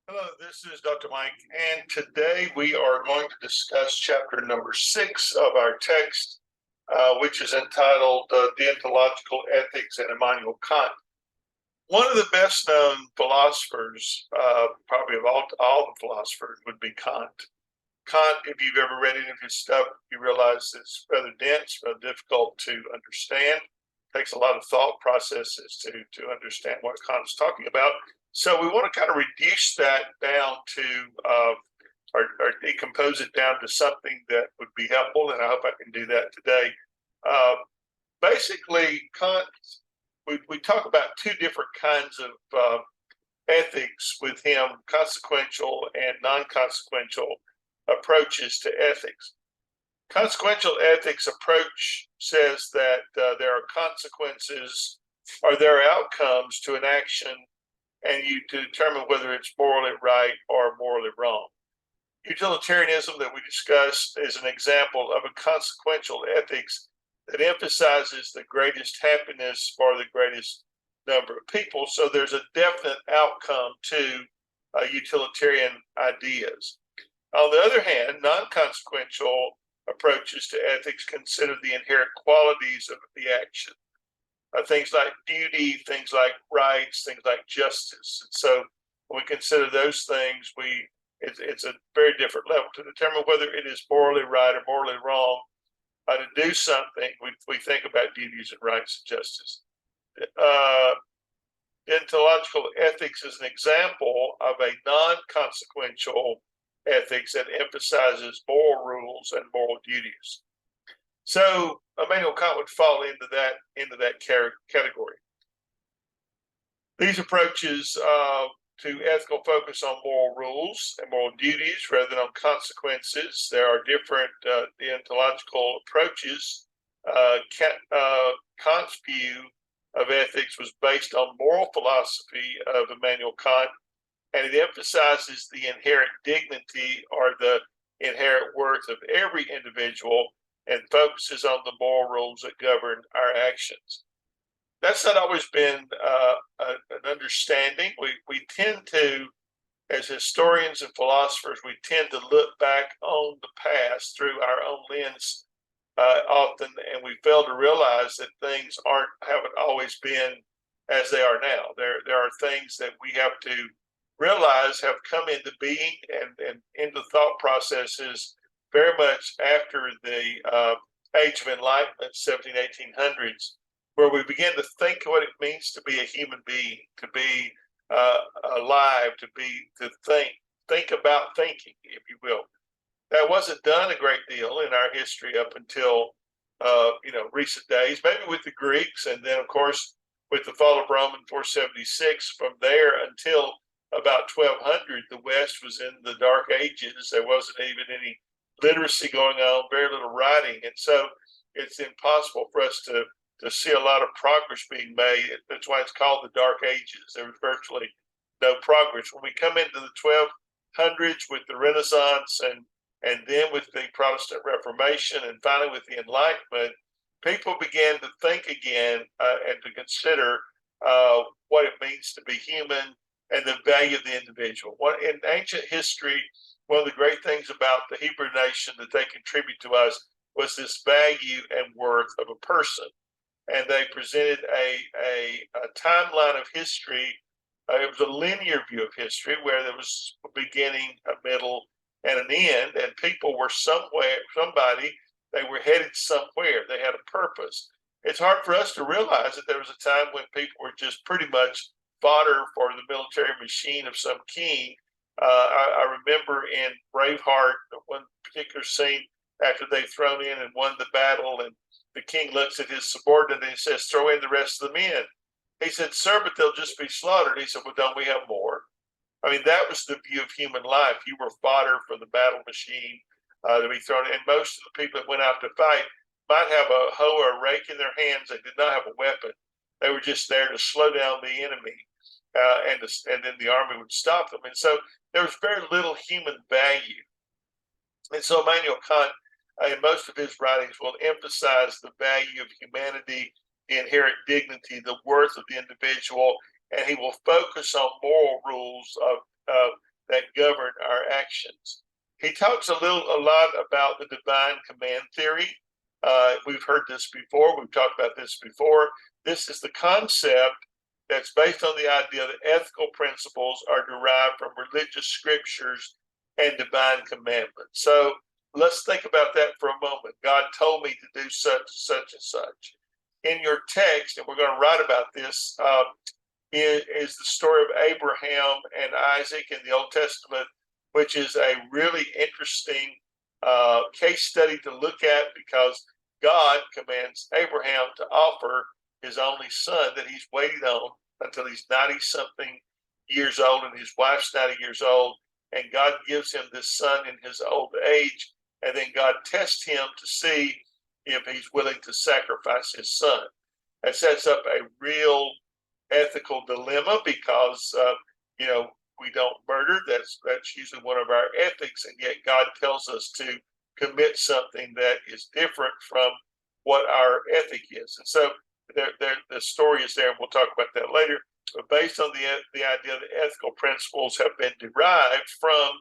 Hello, this is Dr. Mike, and today we are going to discuss chapter number 6 of our text, which is entitled Deontological Ethics and Immanuel Kant. One of the best known philosophers, probably of all the philosophers, would be Kant. Kant, if you've ever read any of his stuff, you realize it's rather dense, rather difficult to understand. It takes a lot of thought processes to understand what Kant's talking about. So we want to kind of reduce that down to, or decompose it down to something that would be helpful, and I hope I can do that today. Uh, Basically, Kant, we talk about two different kinds of ethics with him: consequential and non-consequential approaches to ethics. Consequential ethics approach says that there are consequences or there are outcomes to an action, and you to determine whether it's morally right or morally wrong. Utilitarianism that we discussed is an example of a consequential ethics that emphasizes the greatest happiness for the greatest number of people. So there's a definite outcome to utilitarian ideas. On the other hand, non-consequential approaches to ethics consider the inherent qualities of the action, things like duty, things like rights, things like justice. And so when we consider those things, it's a very different level to determine whether it is morally right or morally wrong to do something. We think about duties and rights and justice. Deontological ethics is an example of a non-consequential ethics that emphasizes moral rules and moral duties. So Immanuel Kant would fall into that category. These approaches to ethical focus on moral rules and moral duties rather than on consequences. There are different deontological approaches. Kant's view of ethics was based on moral philosophy of Immanuel Kant, and it emphasizes the inherent dignity or the inherent worth of every individual and focuses on the moral rules that govern our actions. That's not always been an understanding. We tend to, as historians and philosophers, we tend to look back on the past through our own lens often, and we fail to realize that things haven't always been as they are now. There are things that we have to realize have come into being and into thought processes very much after the Age of Enlightenment, 17, 1800s, where we begin to think what it means to be a human being, to be alive, to think about thinking, if you will. That wasn't done a great deal in our history up until recent days, maybe with the Greeks, and then of course with the fall of Rome in 476. From there until about 1200, the West was in the Dark Ages. There wasn't even any literacy going on, very little writing, and so it's impossible for us to see a lot of progress being made. That's why it's called the Dark Ages. There was virtually no progress. When we come into the 1200s with the Renaissance and then with the Protestant Reformation and finally with the Enlightenment, people began to think again and to consider what it means to be human and the value of the individual. In ancient history, one of the great things about the Hebrew nation that they contribute to us was this value and worth of a person. And they presented a timeline of history. It was a linear view of history where there was a beginning, a middle, and an end, and people were they were headed somewhere. They had a purpose. It's hard for us to realize that there was a time when people were just pretty much fodder for the military machine of some king. I remember in Braveheart, one particular scene after they've thrown in and won the battle, and the king looks at his subordinate and he says, "Throw in the rest of the men." He said, "Sir, but they'll just be slaughtered." He said, "Well, don't we have more?" I mean, that was the view of human life. You were fodder for the battle machine to be thrown in. And most of the people that went out to fight might have a hoe or a rake in their hands. They did not have a weapon. They were just there to slow down the enemy, and then the army would stop them. And so there was very little human value. And so Immanuel Kant, in most of his writings, will emphasize the value of humanity, the inherent dignity, the worth of the individual, and he will focus on moral rules of that govern our actions. He talks a lot about the divine command theory. We've heard this before. We've talked about this before. This is the concept that's based on the idea that ethical principles are derived from religious scriptures and divine commandments. So let's think about that for a moment. God told me to do such and such. In your text, and we're going to write about this, is the story of Abraham and Isaac in the Old Testament, which is a really interesting case study to look at, because God commands Abraham to offer his only son that he's waited on until he's 90-something years old, and his wife's 90 years old, and God gives him this son in his old age, and then God tests him to see if he's willing to sacrifice his son. That sets up a real ethical dilemma, because we don't murder. That's usually one of our ethics, and yet God tells us to commit something that is different from what our ethic is. And so the story is there, and we'll talk about that later. But based on the idea that ethical principles have been derived from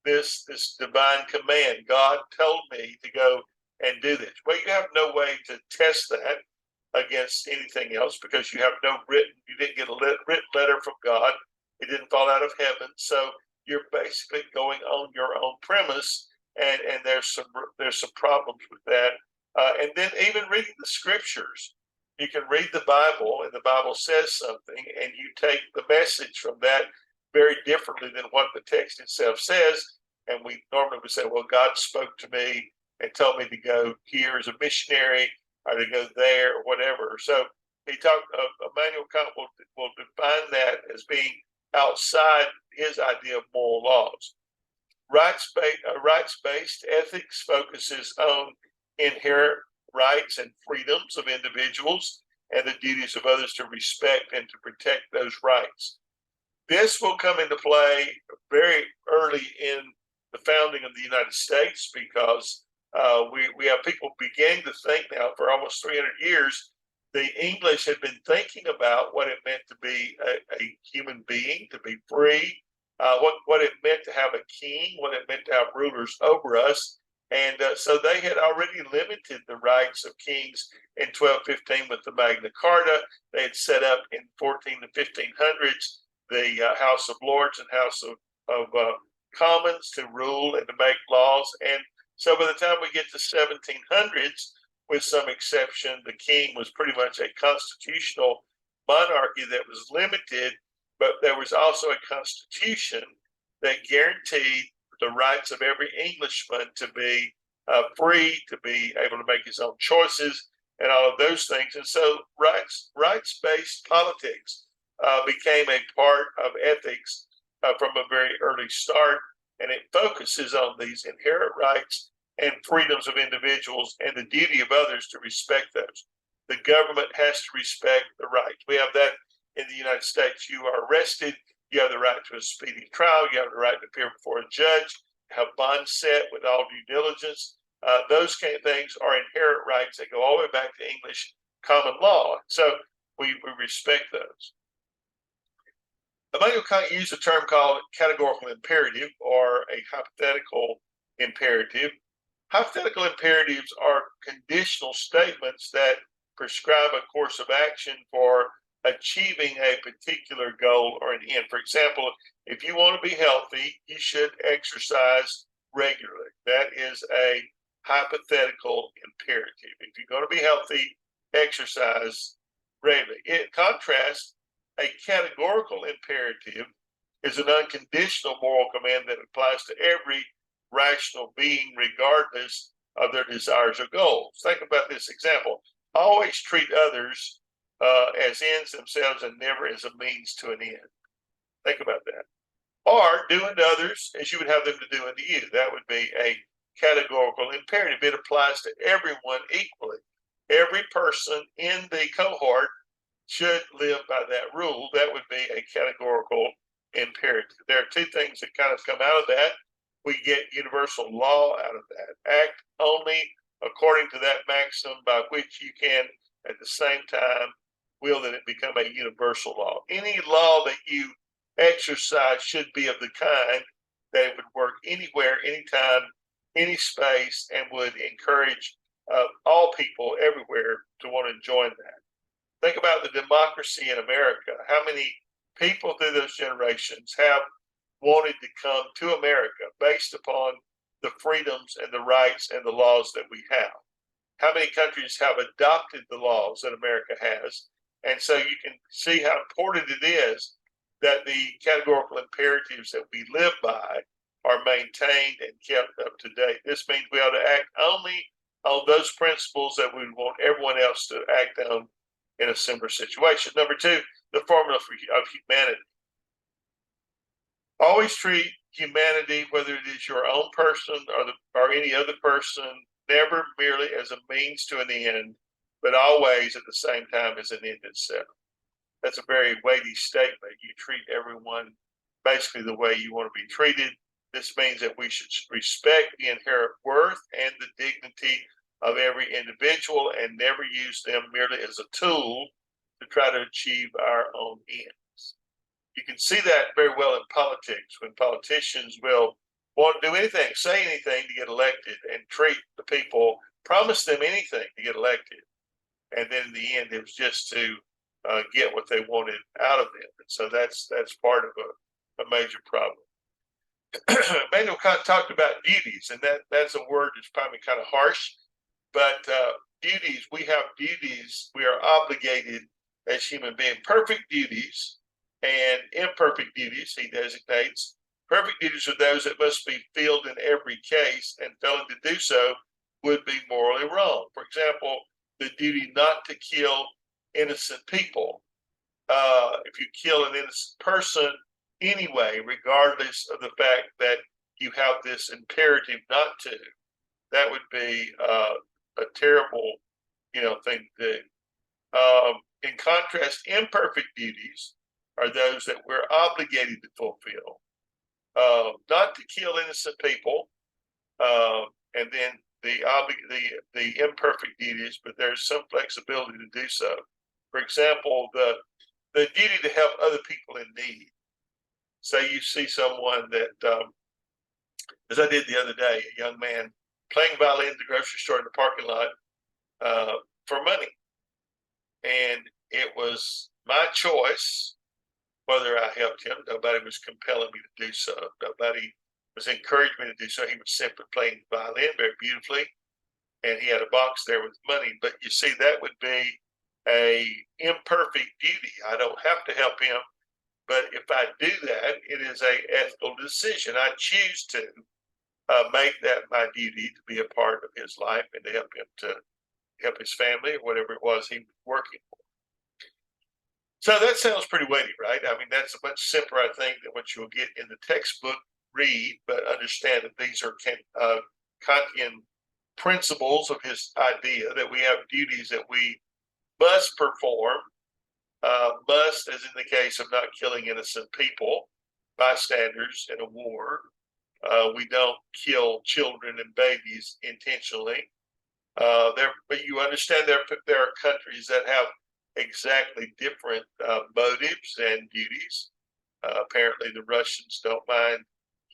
this divine command, God told me to go and do this. Well, you have no way to test that against anything else, because you didn't get a written letter from God. It didn't fall out of heaven. So you're basically going on your own premise, and there's some problems with that. And then even reading the scriptures, you can read the Bible, and the Bible says something, and you take the message from that very differently than what the text itself says. And we normally would say, well, God spoke to me and told me to go here as a missionary, or to go there, or whatever. So Immanuel Kant will define that as being outside his idea of moral laws. Rights-based ethics focuses on inherent rights and freedoms of individuals and the duties of others to respect and to protect those rights. This will come into play very early in the founding of the United States, because we have people beginning to think now for almost 300 years. The English had been thinking about what it meant to be a human being, to be free, what it meant to have a king, what it meant to have rulers over us. And so they had already limited the rights of kings in 1215 with the Magna Carta. They had set up in 14 to 1500s the House of Lords and House of Commons to rule and to make laws. And so by the time we get to 1700s, with some exception, the king was pretty much a constitutional monarchy that was limited, but there was also a constitution that guaranteed the rights of every Englishman to be free, to be able to make his own choices, and all of those things. And so rights-based politics became a part of ethics from a very early start, and it focuses on these inherent rights and freedoms of individuals and the duty of others to respect those. The government has to respect the rights. We have that in the United States. You are arrested, you have the right to a speedy trial, you have the right to appear before a judge, have bonds set with all due diligence. Those kind of things are inherent rights that go all the way back to English common law. So we respect those. Immanuel Kant used a term called categorical imperative, or a hypothetical imperative. Hypothetical imperatives are conditional statements that prescribe a course of action for achieving a particular goal or an end. For example, if you want to be healthy, you should exercise regularly. That is a hypothetical imperative. If you're going to be healthy, exercise regularly. In contrast, a categorical imperative is an unconditional moral command that applies to every rational being, regardless of their desires or goals. Think about this example. Always treat others as ends themselves and never as a means to an end. Think about that. Or do unto others as you would have them to do unto you. That would be a categorical imperative. It applies to everyone equally. Every person in the cohort should live by that rule. That would be a categorical imperative. There are two things that kind of come out of that. We get universal law out of that. Act only according to that maxim, by which you can at the same time will that it become a universal law. Any law that you exercise should be of the kind that it would work anywhere, anytime, any space, and would encourage all people everywhere to want to join that. Think about the democracy in America. How many people through those generations have wanted to come to America based upon the freedoms and the rights and the laws that we have? How many countries have adopted the laws that America has? And so you can see how important it is that the categorical imperatives that we live by are maintained and kept up to date. This means we ought to act only on those principles that we want everyone else to act on in a similar situation. Number two, the formula of humanity. Always treat humanity, whether it is your own person or any other person, never merely as a means to an end, but always at the same time as an end itself. That's a very weighty statement. You treat everyone basically the way you want to be treated. This means that we should respect the inherent worth and the dignity of every individual and never use them merely as a tool to try to achieve our own ends. You can see that very well in politics when politicians will want to do anything, say anything to get elected, and treat the people, promise them anything to get elected. And then in the end, it was just to get what they wanted out of them. And so that's part of a major problem. Immanuel Kant talked about duties, and that's a word that's probably kind of harsh, but duties, we have duties, we are obligated as human beings, perfect duties and imperfect duties, he designates. Perfect duties are those that must be filled in every case, and failing to do so would be morally wrong. For example, the duty not to kill innocent people. If you kill an innocent person anyway, regardless of the fact that you have this imperative not to, that would be a terrible, thing to do. In contrast, imperfect duties are those that we're obligated to fulfill. Not to kill innocent people, and then the imperfect duties, but there's some flexibility to do so. For example, the duty to help other people in need. Say you see someone that, as I did the other day, a young man playing violin at the grocery store in the parking lot for money, and it was my choice whether I helped him. Nobody was compelling me to do so. Nobody was encouraging me to do so. He was simply playing violin very beautifully, and he had a box there with money. But you see, that would be a imperfect duty. I don't have to help him, but if I do that, it is a ethical decision. I choose to make that my duty to be a part of his life and to help his family or whatever it was he was working for. So that sounds pretty weighty, right? I mean, that's a much simpler, I think, than what you'll get in the textbook read, but understand that these are Kantian principles of his idea that we have duties that we must perform, must, as in the case of not killing innocent people, bystanders in a war. We don't kill children and babies intentionally. But you understand there are countries that have exactly different motives and duties. Apparently, the Russians don't mind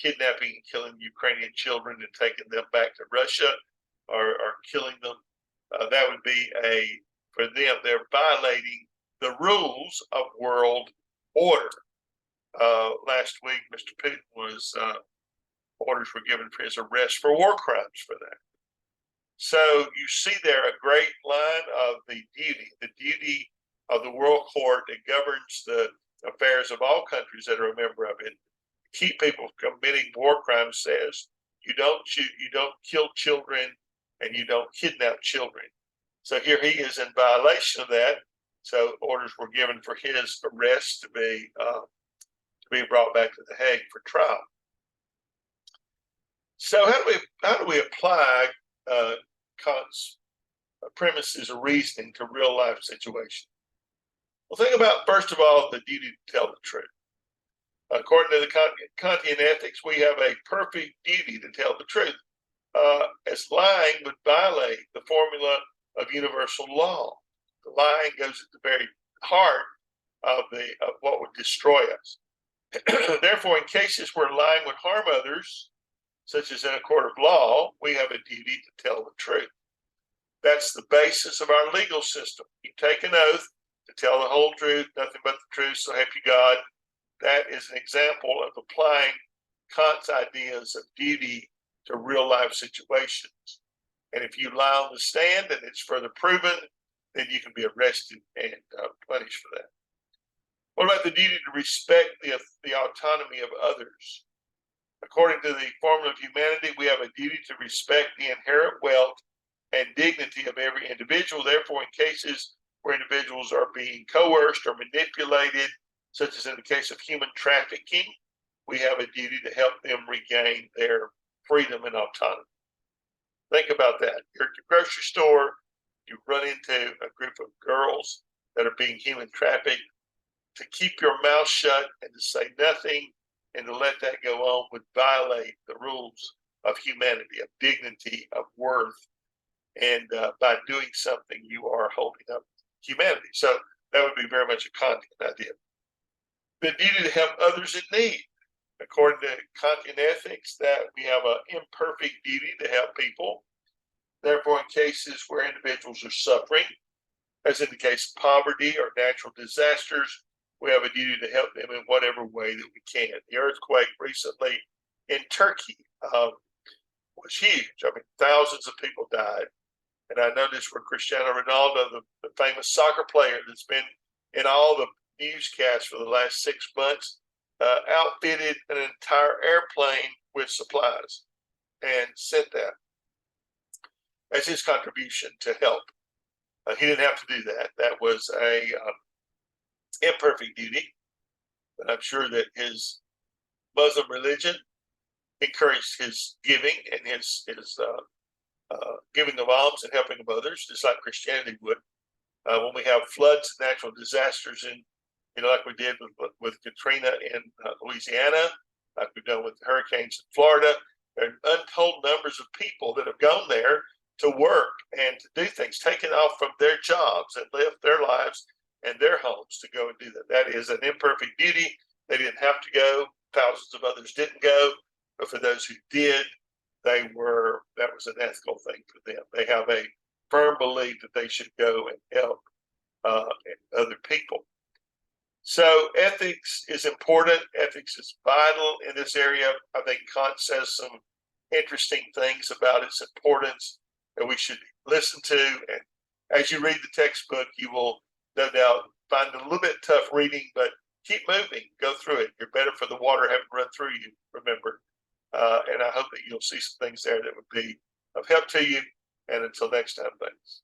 kidnapping and killing Ukrainian children and taking them back to Russia or killing them. That would be for them, they're violating the rules of world order. Last week, Mr. Putin orders were given for his arrest for war crimes for that. So you see there a great line of the duty of the world court that governs the affairs of all countries that are a member of it. Keep people from committing war crimes says you don't shoot, you don't kill children, and you don't kidnap children. So here he is in violation of that. So orders were given for his arrest to be brought back to The Hague for trial. So how do we apply Kant's premises of reasoning to real life situations? Well, think about, first of all, the duty to tell the truth. According to the Kantian ethics, we have a perfect duty to tell the truth, as lying would violate the formula of universal law. The lying goes at the very heart of what would destroy us. Therefore, in cases where lying would harm others, such as in a court of law, we have a duty to tell the truth. That's the basis of our legal system. You take an oath to tell the whole truth, nothing but the truth, so help you God. That is an example of applying Kant's ideas of duty to real life situations. And if you lie on the stand and it's further proven, then you can be arrested and punished for that. What about the duty to respect the autonomy of others? According to the formula of humanity, we have a duty to respect the inherent wealth and dignity of every individual. Therefore, in cases where individuals are being coerced or manipulated, such as in the case of human trafficking, we have a duty to help them regain their freedom and autonomy. Think about that. You're at the grocery store, you run into a group of girls that are being human trafficked. To keep your mouth shut and to say nothing and to let that go on would violate the rules of humanity, of dignity, of worth. And by doing something, you are holding up humanity. So that would be very much a Kantian idea. The duty to help others in need. According to Kantian ethics, that we have an imperfect duty to help people. Therefore, in cases where individuals are suffering, as in the case of poverty or natural disasters, we have a duty to help them in whatever way that we can. The earthquake recently in Turkey was huge. I mean, thousands of people died. And I noticed where Cristiano Ronaldo, the famous soccer player that's been in all the newscasts for the last 6 months, outfitted an entire airplane with supplies and sent that as his contribution to help. He didn't have to do that. That was a imperfect duty, but I'm sure that his Muslim religion encouraged his giving and his giving of alms and helping of others, just like Christianity would. When we have floods and natural disasters, like we did with Katrina in Louisiana, like we've done with the hurricanes in Florida, there are untold numbers of people that have gone there to work and to do things, taken off from their jobs and left their lives and their homes to go and do that. That is an imperfect duty. They didn't have to go. Thousands of others didn't go, but for those who did, that was an ethical thing for them. They have a firm belief that they should go and help other people. So ethics is important. Ethics is vital in this area. I think Kant says some interesting things about its importance that we should listen to. And as you read the textbook, you will no doubt find it a little bit tough reading, but keep moving, go through it. You're better for the water having run through you, remember. And I hope that you'll see some things there that would be of help to you. And until next time, thanks.